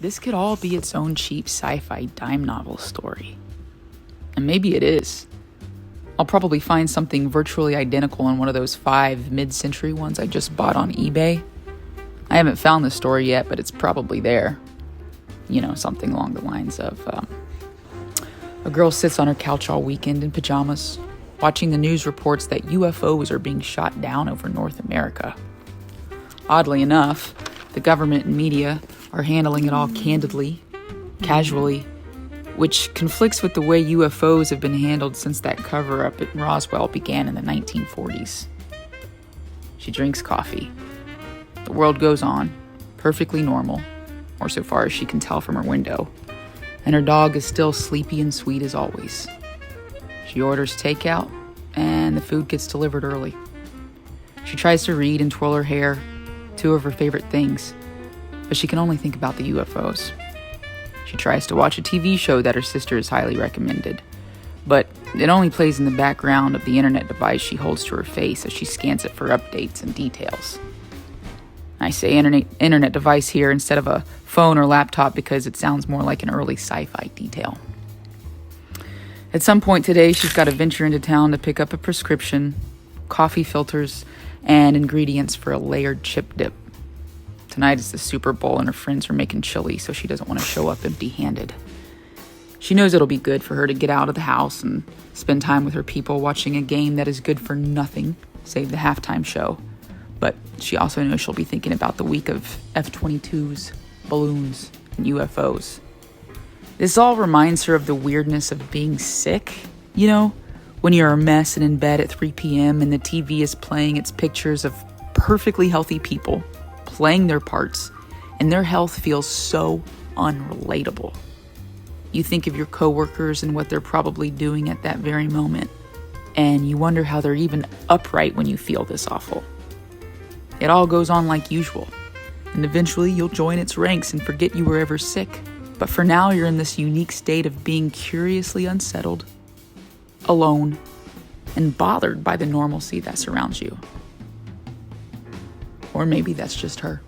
this could all be its own cheap sci-fi dime novel story. And maybe it is. I'll probably find something virtually identical in one of those 5 mid-century ones I just bought on eBay. I haven't found the story yet, but it's probably there. You know, something along the lines of, a girl sits on her couch all weekend in pajamas, watching the news reports that UFOs are being shot down over North America. Oddly enough, the government and media are handling it all candidly, casually, which conflicts with the way UFOs have been handled since that cover-up at Roswell began in the 1940s. She drinks coffee. The world goes on, perfectly normal, or so far as she can tell from her window, and her dog is still sleepy and sweet as always. She orders takeout, and the food gets delivered early. She tries to read and twirl her hair, 2 of her favorite things, but she can only think about the UFOs. She tries to watch a TV show that her sister has highly recommended, but it only plays in the background of the internet device she holds to her face as she scans it for updates and details. I say internet device here instead of a phone or laptop because it sounds more like an early sci-fi detail. At some point today, she's got to venture into town to pick up a prescription, coffee filters, and ingredients for a layered chip dip. Tonight is the Super Bowl and her friends are making chili, so she doesn't want to show up empty-handed. She knows it'll be good for her to get out of the house and spend time with her people watching a game that is good for nothing, save the halftime show. But she also knows she'll be thinking about the week of F-22s, balloons, and UFOs. This all reminds her of the weirdness of being sick, you know? When you're a mess and in bed at 3 p.m. and the TV is playing its pictures of perfectly healthy people playing their parts, and their health feels so unrelatable. You think of your coworkers and what they're probably doing at that very moment, and you wonder how they're even upright when you feel this awful. It all goes on like usual, and eventually you'll join its ranks and forget you were ever sick. But for now, you're in this unique state of being curiously unsettled, alone, and bothered by the normalcy that surrounds you. Or maybe that's just her.